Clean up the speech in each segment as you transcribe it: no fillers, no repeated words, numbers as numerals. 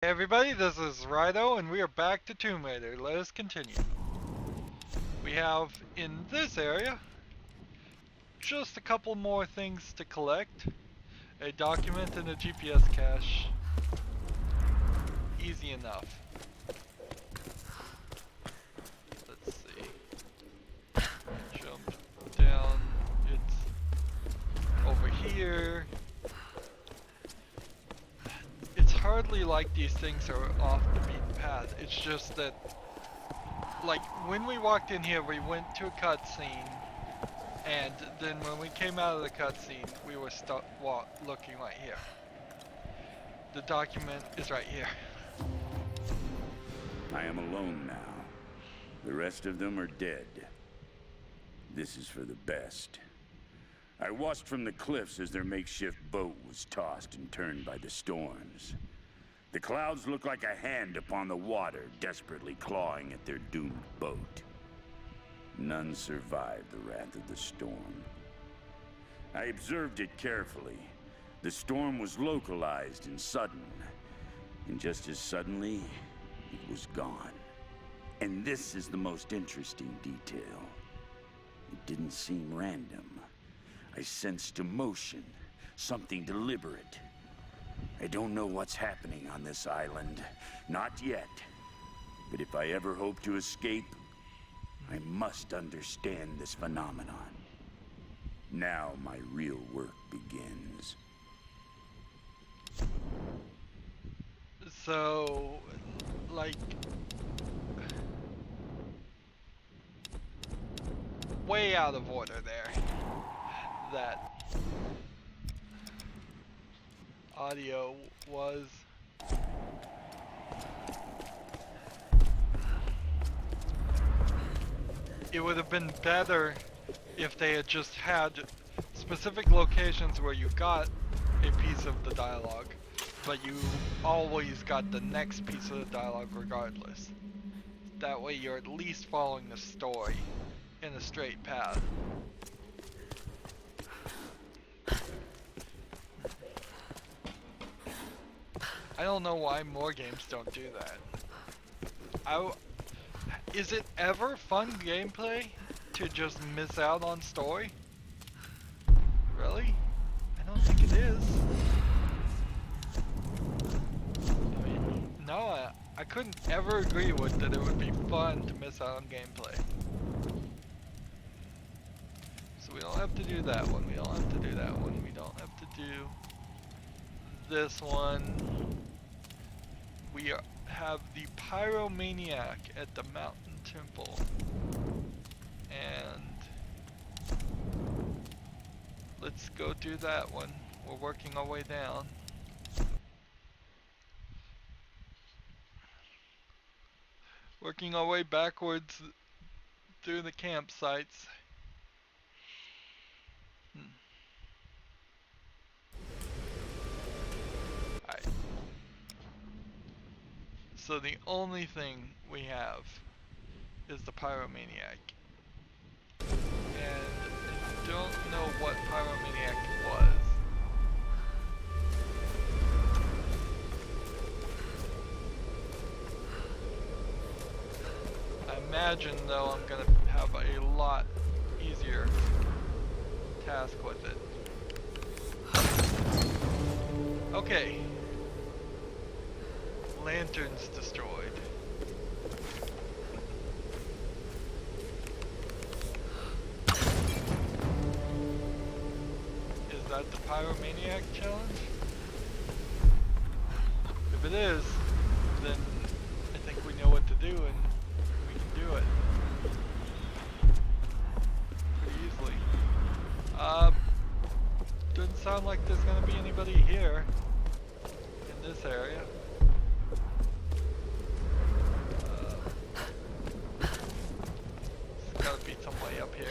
Hey everybody, this is Rydo, and we are back to Tomb Raider. Let us continue. We have, in this area, just a couple more things to collect. A document and a GPS cache. Easy enough. Let's see. Jump down. It's over here. It's hardly like these things are off the beaten path. It's just that, like, when we walked in here, we went to a cutscene, and then when we came out of the cutscene, we were looking right here. The document is right here. I am alone now. The rest of them are dead. This is for the best. I watched from the cliffs as their makeshift boat was tossed and turned by the storms. The clouds looked like a hand upon the water, desperately clawing at their doomed boat. None survived the wrath of the storm. I observed it carefully. The storm was localized and sudden, and just as suddenly, it was gone. And this is the most interesting detail. It didn't seem random. I sensed emotion, something deliberate. I don't know what's happening on this island, not yet. But if I ever hope to escape, I must understand this phenomenon. Now my real work begins. So, like, way out of order there. That audio was. It would have been better if they had just had specific locations where you got a piece of the dialogue, but you always got the next piece of the dialogue regardless. That way you're at least following the story in a straight path. I don't know why more games don't do that. Is it ever fun gameplay to just miss out on story? Really? I don't think it is. I mean, no, I couldn't ever agree with that it would be fun to miss out on gameplay. So we don't have to do that one, we don't have to do that one, we don't have to do this one. We have the Pyromaniac at the Mountain Temple. And let's go do that one. We're working our way down. Working our way backwards through the campsites. Alright. So the only thing we have is the Pyromaniac. And I don't know what Pyromaniac was. I imagine though I'm gonna have a lot easier task with it. Okay. Lanterns destroyed. Is that the Pyromaniac challenge? If it is, then I think we know what to do and we can do it pretty easily. Doesn't sound like there's gonna be anybody here in this area. There's gotta be some way up here.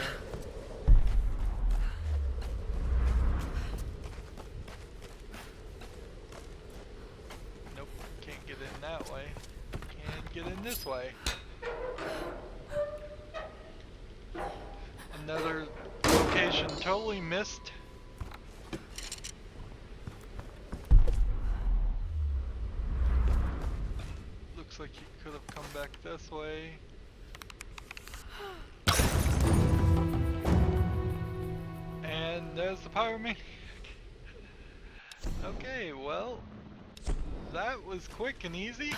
Nope, can't get in that way. Can't get in this way. Another location totally missed. looks like he could have come back this way. And there's the pyromaniac. Okay, well, that was quick and easy.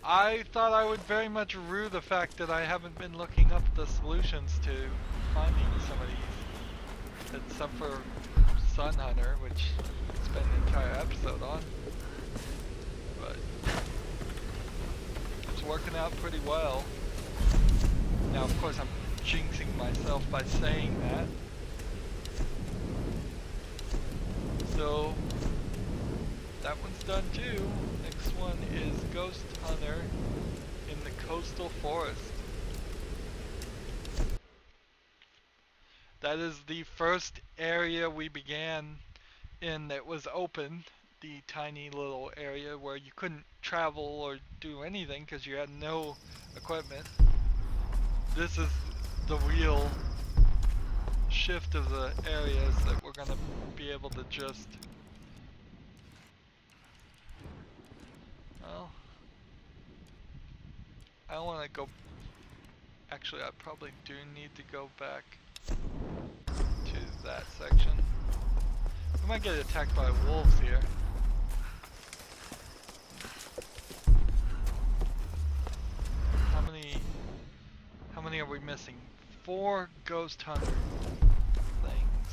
I thought I would very much rue the fact that I haven't been looking up the solutions to finding some of these. Except for Sun Hunter, which I spent an entire episode on. But it's working out pretty well. Now, of course, I'm jinxing myself by saying that. So, that one's done too. Next one is Ghost Hunter in the coastal forest. That is the first area we began in that was open. The tiny little area where you couldn't travel or do anything because you had no equipment. This is the real shift of the areas that we're gonna be able to just, well, I don't want to go, actually I probably do need to go back to that section. We might get attacked by wolves here. How many are we missing? 4 ghost hunter things.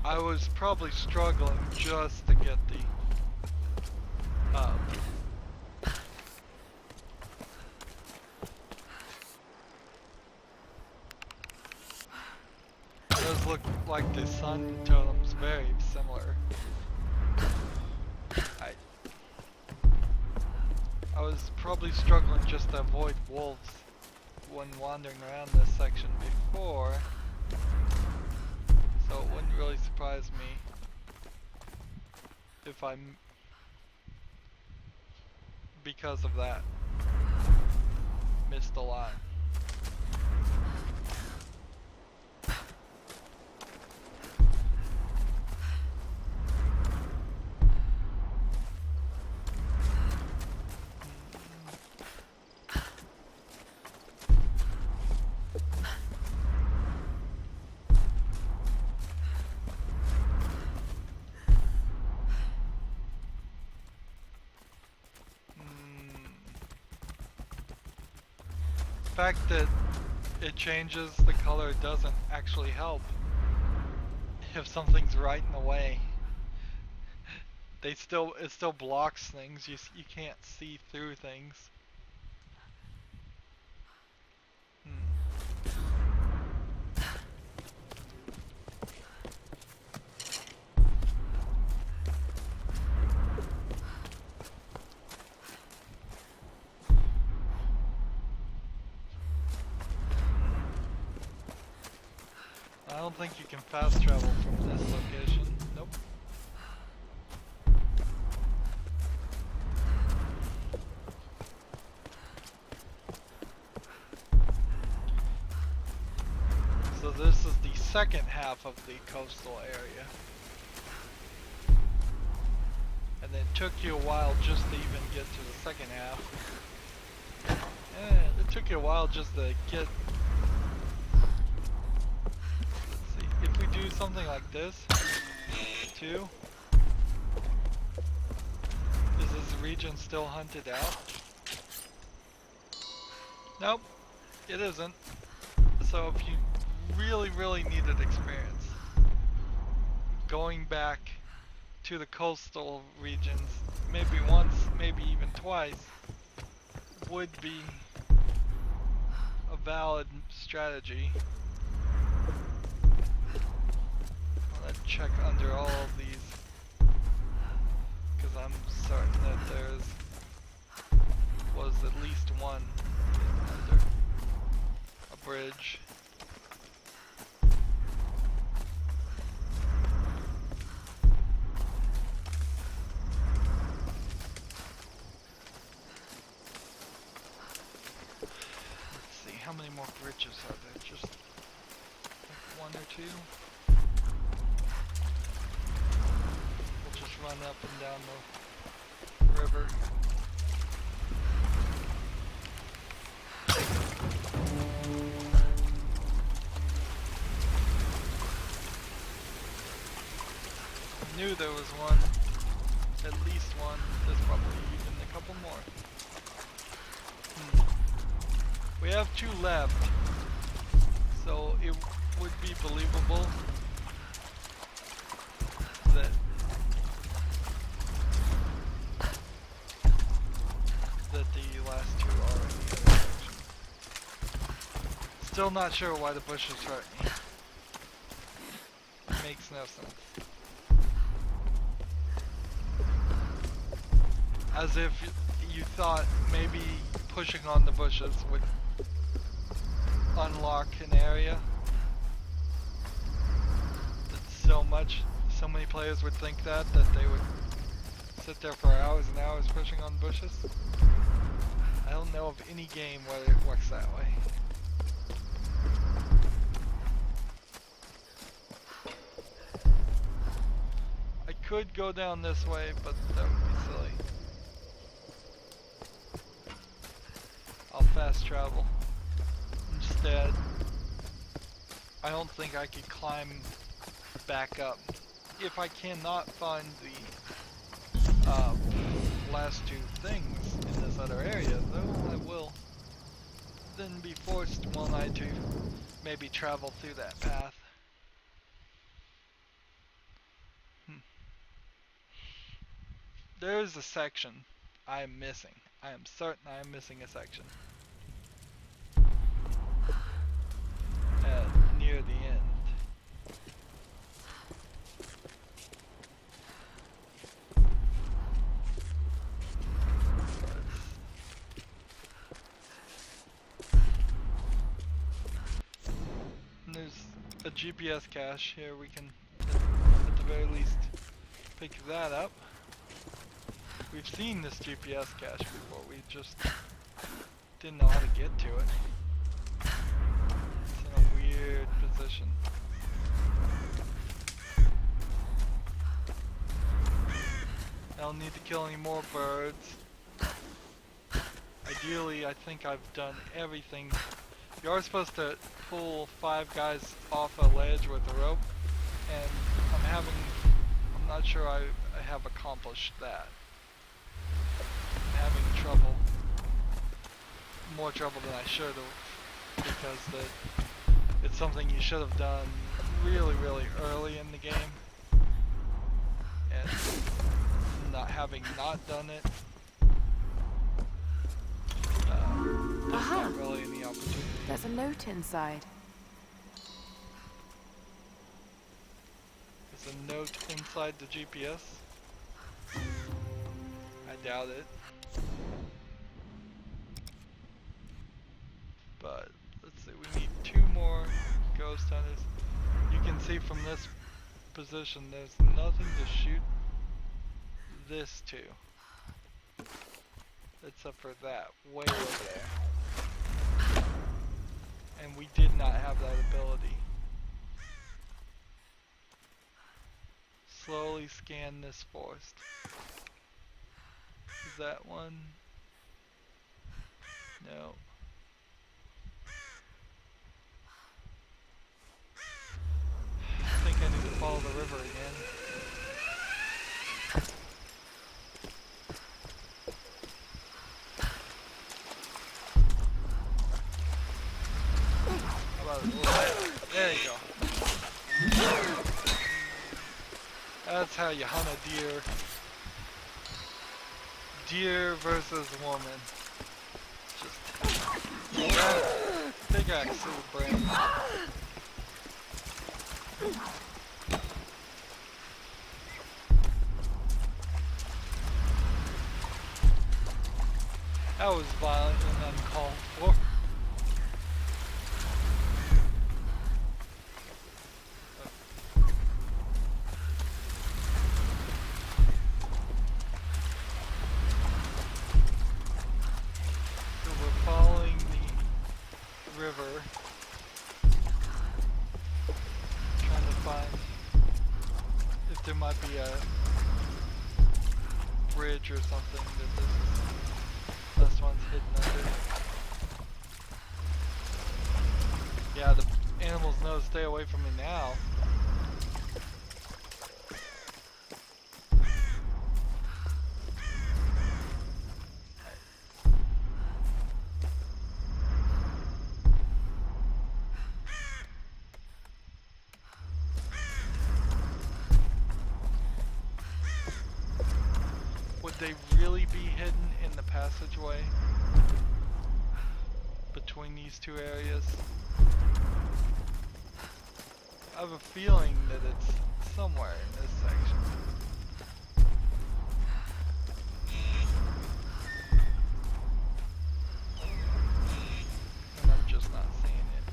I was probably struggling just to get the does look like the sun totem's very similar. I was probably struggling just to avoid wolves when wandering around this section before, so it wouldn't really surprise me if I'm, because of that, missed a lot. The fact that it changes the color doesn't actually help if something's right in the way. It still blocks things. You can't see through things. I don't think you can fast travel from this location. Nope. So this is the second half of the coastal area. And it took you a while just to even get to the second half. It took you a while just to get. If we do something like this, too, is this region still hunted out? Nope, it isn't. So if you really needed experience, going back to the coastal regions, maybe once, maybe even twice, would be a valid strategy. Let's check under all of these, because I'm certain that was at least one under a bridge. how many more bridges are there? Just like one or two? We'll just run up and down the river. I knew there was one, at least one. There's probably even a couple more. We have 2 left, so it would be believable that the last 2 are in the other direction. Still not sure why the bushes hurt me. Makes no sense. As if you thought maybe pushing on the bushes would unlock an area that so many players would think that they would sit there for hours and hours pushing on bushes. I don't know of any game where it works that way. I could go down this way, but that would be silly. I'll fast travel. Instead, I don't think I could climb back up. If I cannot find the last 2 things in this other area, though I will then be forced, won't I, to maybe travel through that path. There is a section I am missing. I am certain I am missing a section. Near the end. And there's a GPS cache here. We can, at the very least, pick that up. We've seen this GPS cache before. We just didn't know how to get to it. It's in a weird position. I don't need to kill any more birds. Ideally, I think I've done everything. You are supposed to pull 5 guys off a ledge with a rope, and I'm not sure I have accomplished that. I'm having trouble. More trouble than I should have, because it's something you should have done really, really early in the game, and having not done it, there's not really any opportunity. There's a note inside. There's a note inside the GPS? I doubt it. But let's see, we need 2 more ghost hunters. You can see from this position there's nothing to shoot this to, except for that way over there. And we did not have that ability. Slowly scan this forest. Is that one? No. I think I need to follow the river again. How about a little bit? There you go. That's how you hunt a deer. Deer versus woman. Just big axe to the brain. That was violent and uncalled for. might be a bridge or something that this one's hidden under. Yeah, the animals know to stay away from me now. Would they really be hidden in the passageway between these two areas? I have a feeling that it's somewhere in this section. And I'm just not seeing it.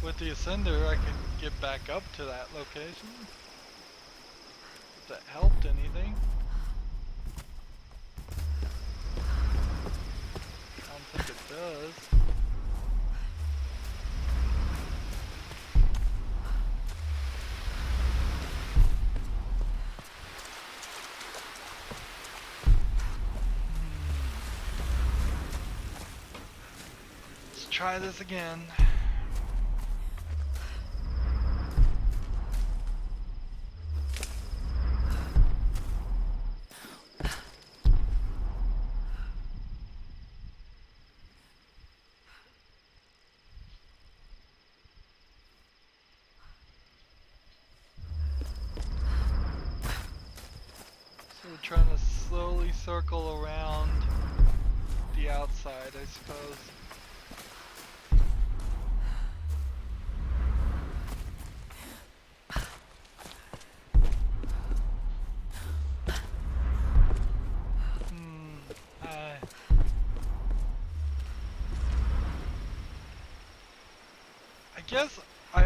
With the Ascender, I could get back up to that location. If that helped anything. I don't think it does. Let's try this again. We're trying to slowly circle around the outside, I suppose. I guess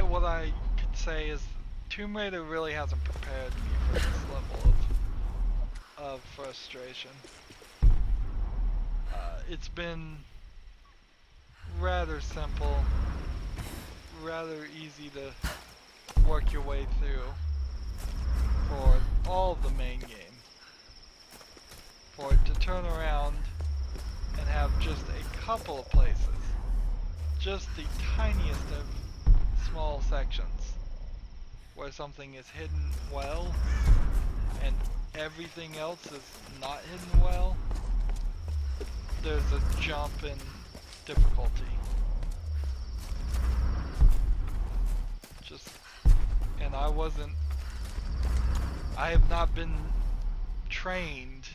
what I could say is Tomb Raider really hasn't prepared me for this level of frustration. It's been rather simple, rather easy to work your way through for all of the main game. For it to turn around and have just a couple of places, just the tiniest of small sections, where something is hidden well and everything else is not hidden well, there's a jump in difficulty. And I have not been trained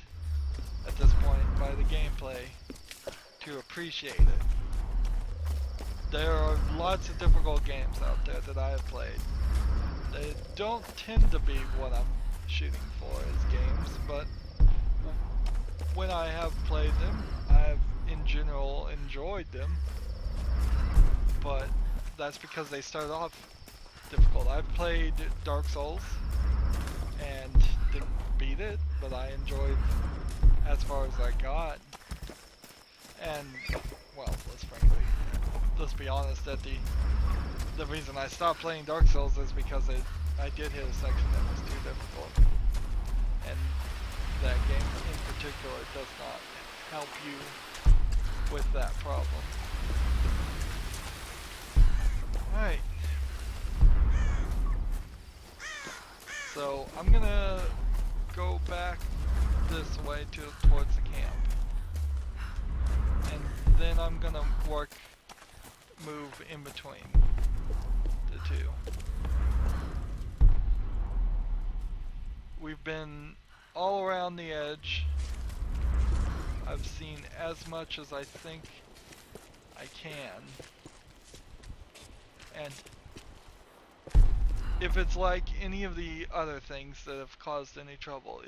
at this point by the gameplay to appreciate it. There are lots of difficult games out there that I have played. They don't tend to be what I'm shooting for as games, but when I have played them, I've in general enjoyed them. But that's because they start off difficult. I've played Dark Souls and didn't beat it, but I enjoyed as far as I got. And well, let's be honest, that the reason I stopped playing Dark Souls is because I did hit a section that was too difficult. And that game in particular does not help you with that problem. Alright. So I'm gonna go back this way towards the camp. And then I'm gonna move in between the two. We've been all around the edge. I've seen as much as I think I can. And if it's like any of the other things that have caused any trouble,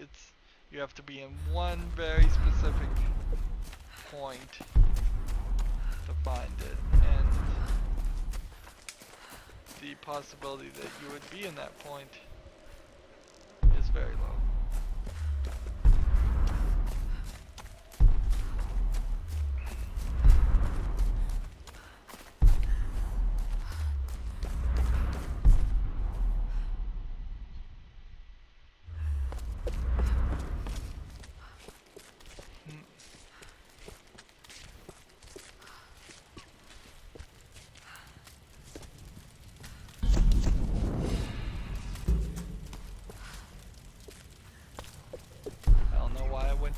you have to be in one very specific point to find it. And the possibility that you would be in that point is very low.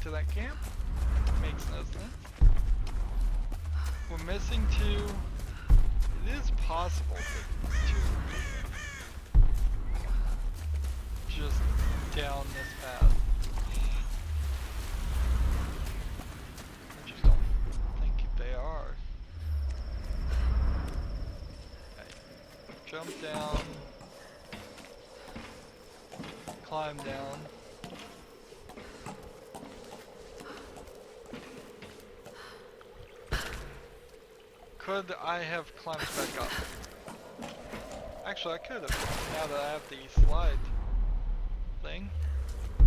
To that camp. Makes no sense. We're missing 2. It is possible to just down this path. I just don't think they are. Okay. Jump down. Climb down. Could I have climbed back up? Actually, I could have, now that I have the slide thing. Oh,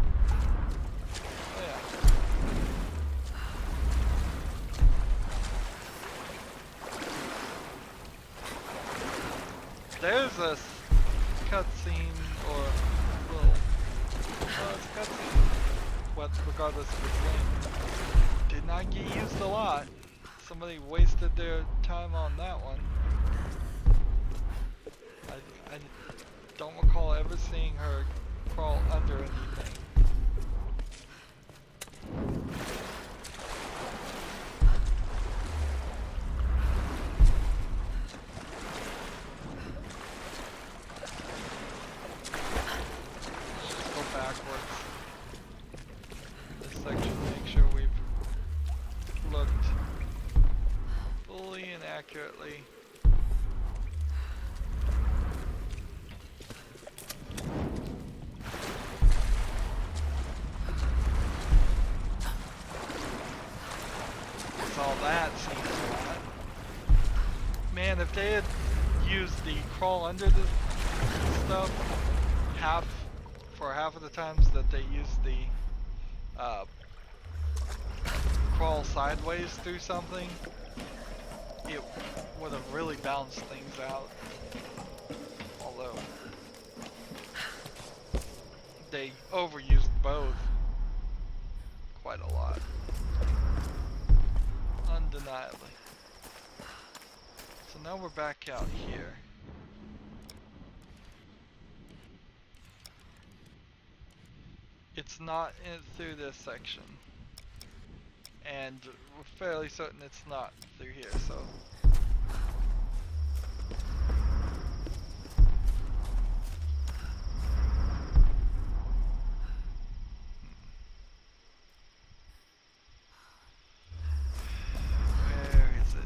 yeah. There's a cutscene, or little, it's a cutscene, but regardless of its length, did not get used a lot. Somebody wasted their time on that one. I don't recall ever seeing her crawl under anything. Let's just go backwards. This section, make sure we've looked fully and accurately. That's all that seems a lot. Man, if they had used the crawl under the stuff for half of the times that they used the crawl sideways through something, it would have really balanced things out. Although they overused both quite a lot. Undeniably. So now we're back out here. It's not through this section. And we're fairly certain it's not through here, so. Where is it?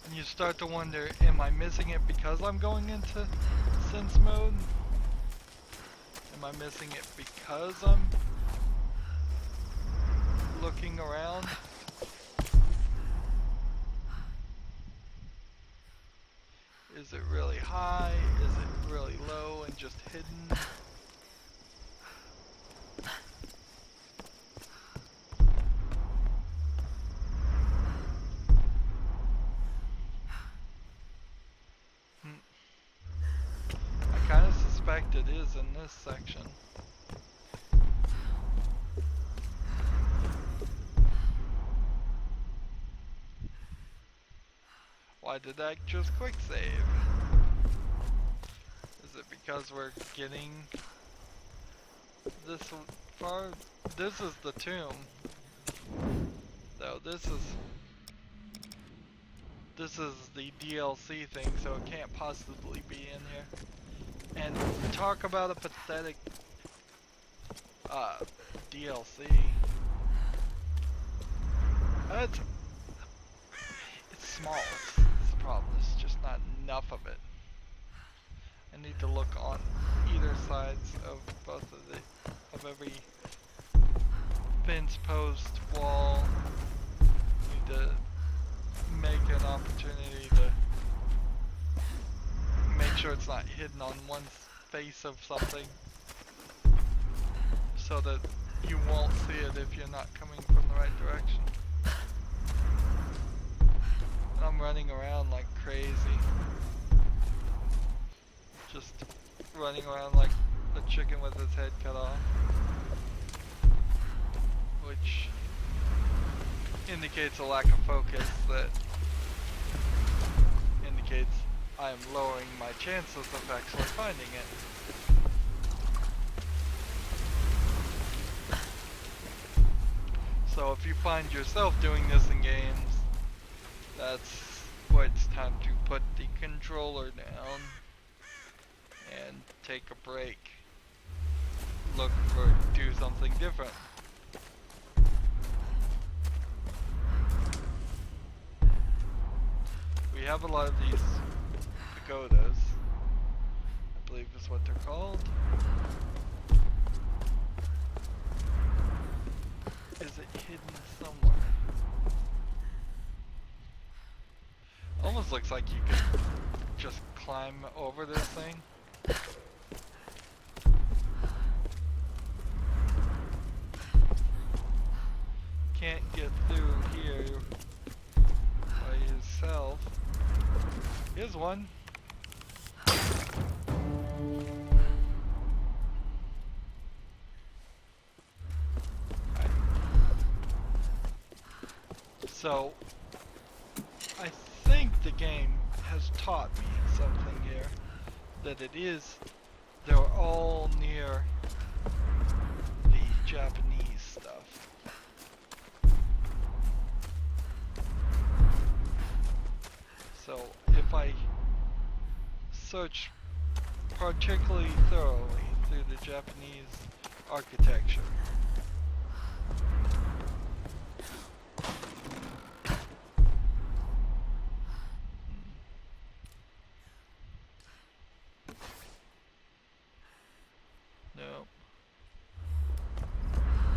And you start to wonder, am I missing it because I'm going into sense mode? Am I missing it because I'm looking around? Is it really high? Is it really low and just hidden? I kind of suspect it is in this section. Why did I just quick save? Is it because we're getting this far? This is the tomb. Though this is the DLC thing, so it can't possibly be in here. And talk about a pathetic DLC. It's small. It's the problem. There's just not enough of it. I need to look on either sides of both of every fence post, wall. Need to make an opportunity to make sure it's not hidden on one face of something, so that you won't see it if you're not coming from the right direction. I'm running around like crazy. Just running around like a chicken with its head cut off. Which indicates a lack of focus that indicates I am lowering my chances of actually finding it. So if you find yourself doing this in games, that's where it's time to put the controller down and take a break. Look for, do something different. We have a lot of these pagodas, I believe is what they're called. Is it hidden somewhere? Almost looks like you could just climb over this thing. Can't get through here by yourself. Here's one. Right. So, I think the game has taught me something here. That they're all near the Japanese stuff. So if I search particularly thoroughly through the Japanese architecture, no,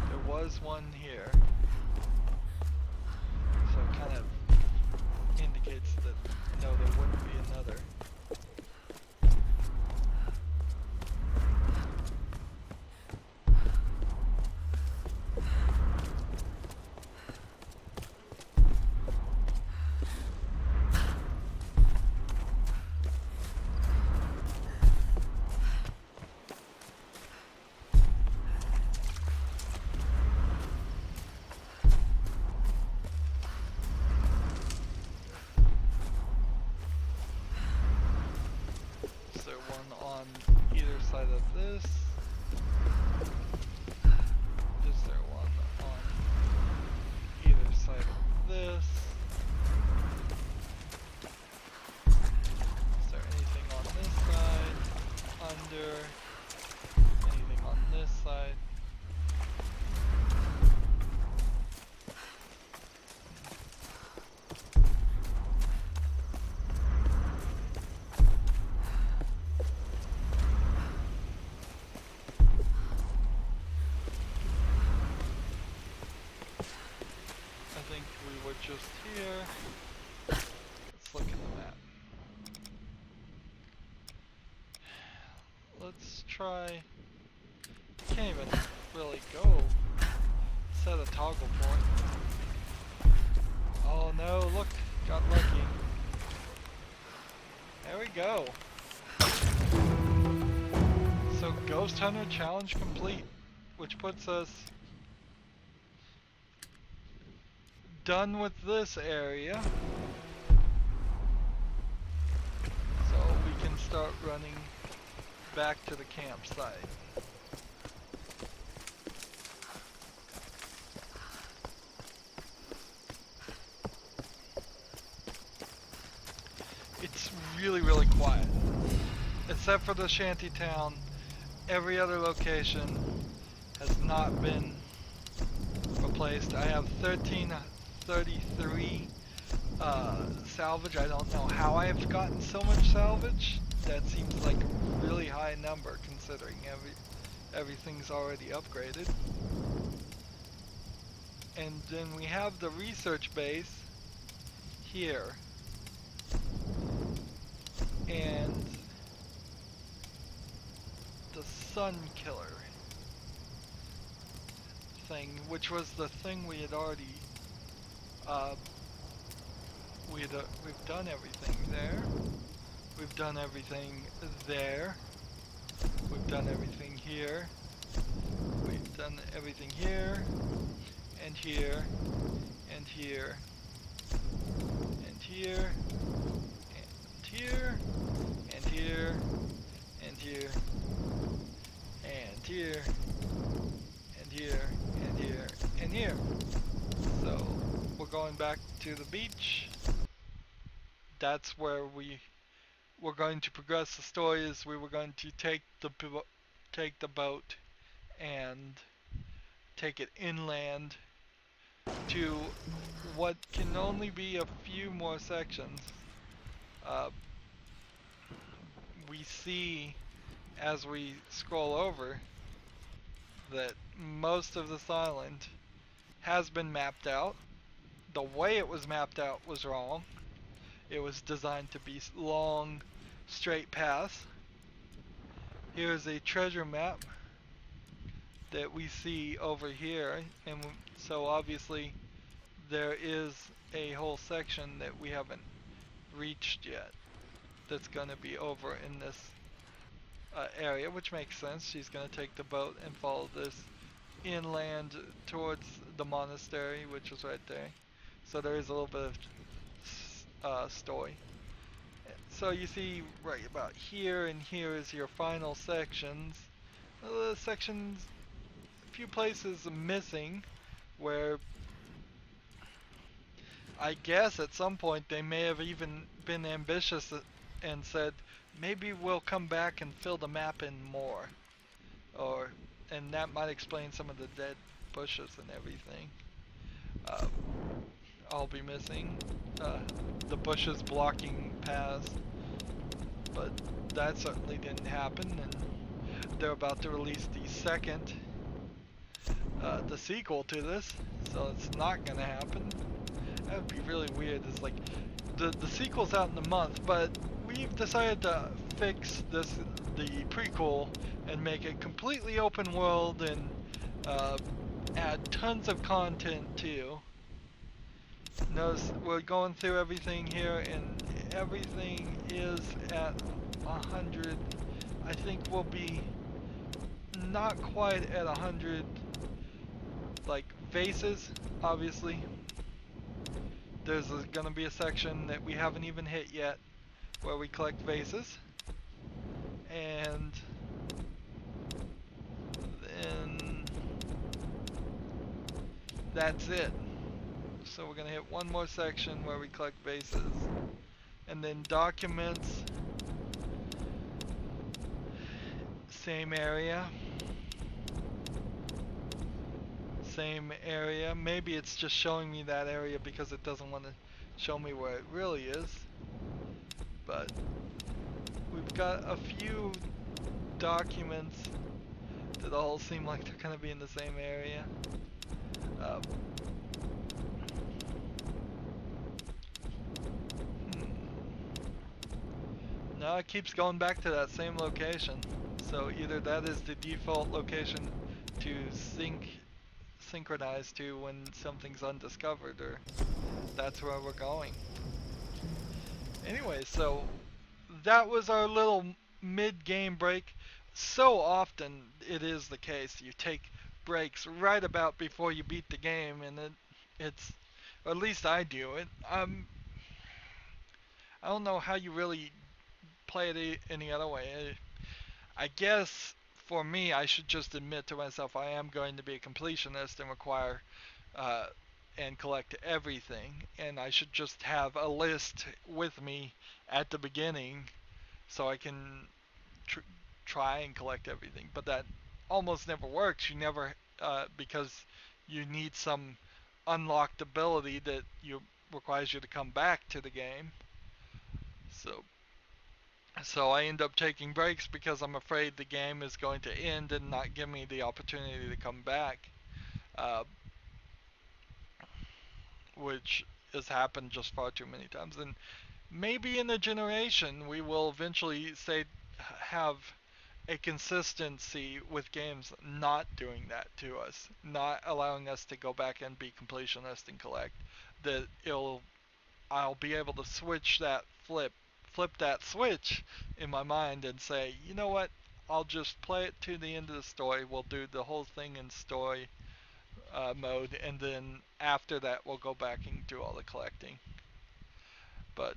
there was one here, so it kind of indicates that no, there wouldn't be another. Side of this. Is there one on either side of this? Is there anything on this side? Under? Anything on this side? Just here. Let's look at the map. Let's try. Can't even really go. Set a toggle point. Oh no, look, got lucky. There we go. So Ghost Hunter challenge complete, which puts us done with this area, so we can start running back to the campsite. It's really, really quiet. Except for the shanty town, every other location has not been replaced. I have 1333 salvage. I don't know how I have gotten so much salvage. That seems like a really high number considering everything's already upgraded. And then we have the research base here. And the sun killer thing, which was the thing we had already we've done everything there. We've done everything there. We've done everything here. We've done everything here and here and here and here and here and here and here and here and here and here and here. So we're going back to the beach. That's where we're going to progress the story. Is we were going to take the boat and take it inland to what can only be a few more sections. We see as we scroll over that most of this island has been mapped out. The way it was mapped out was wrong. It was designed to be long, straight paths. Here's a treasure map that we see over here, and so obviously there is a whole section that we haven't reached yet that's going to be over in this area, which makes sense. She's going to take the boat and follow this inland towards the monastery, which is right there. So there is a little bit of story. So you see right about here, and here is your final sections. Sections, a few places missing where I guess at some point they may have even been ambitious and said, maybe we'll come back and fill the map in more. And that might explain some of the dead bushes and everything. I'll be missing the bushes blocking paths, but that certainly didn't happen, and they're about to release the second, the sequel to this, so it's not gonna happen. That would be really weird. It's like the sequel's out in a month, but we've decided to fix the prequel and make it completely open world and add tons of content too. Notice we're going through everything here, and everything is at 100. I think we'll be not quite at 100 like vases, obviously. There's gonna be a section that we haven't even hit yet where we collect vases, and then that's it. So we're gonna hit one more section where we collect vases, and then documents, same area. Same area. Maybe it's just showing me that area because it doesn't want to show me where it really is. But we've got a few documents that all seem like they're going to be in the same area. No, it keeps going back to that same location. So either that is the default location to synchronize to when something's undiscovered, or that's where we're going. Anyway, so that was our little mid-game break. So often it is the case. You take breaks right about before you beat the game, and it's, or at least I do it. I don't know how you really play it any other way. I guess for me, I should just admit to myself I am going to be a completionist and require and collect everything, and I should just have a list with me at the beginning so I can try and collect everything. But that almost never works. You never, because you need some unlocked ability that requires you to come back to the game. So So I end up taking breaks because I'm afraid the game is going to end and not give me the opportunity to come back, uh, which has happened just far too many times. And maybe in a generation we will eventually say have a consistency with games not doing that to us, not allowing us to go back and be completionist and collect. That I'll be able to switch that flip that switch in my mind and say, you know what? I'll just play it to the end of the story. We'll do the whole thing in story mode, and then after that, we'll go back and do all the collecting. But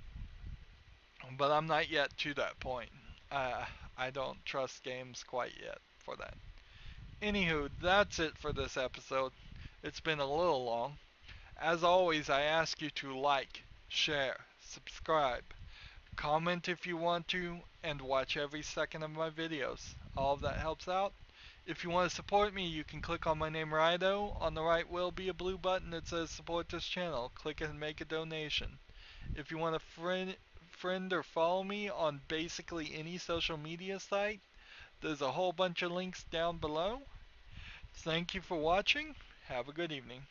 I'm not yet to that point. Uh, I don't trust games quite yet for that. Anywho, that's it for this episode. It's been a little long. As always, I ask you to like, share, subscribe, comment if you want to, and watch every second of my videos. All of that helps out. If you want to support me, you can click on my name Rydo. On the right will be a blue button that says support this channel. Click it and make a donation. If you want to friend or follow me on basically any social media site, there's a whole bunch of links down below. Thank you for watching. Have a good evening.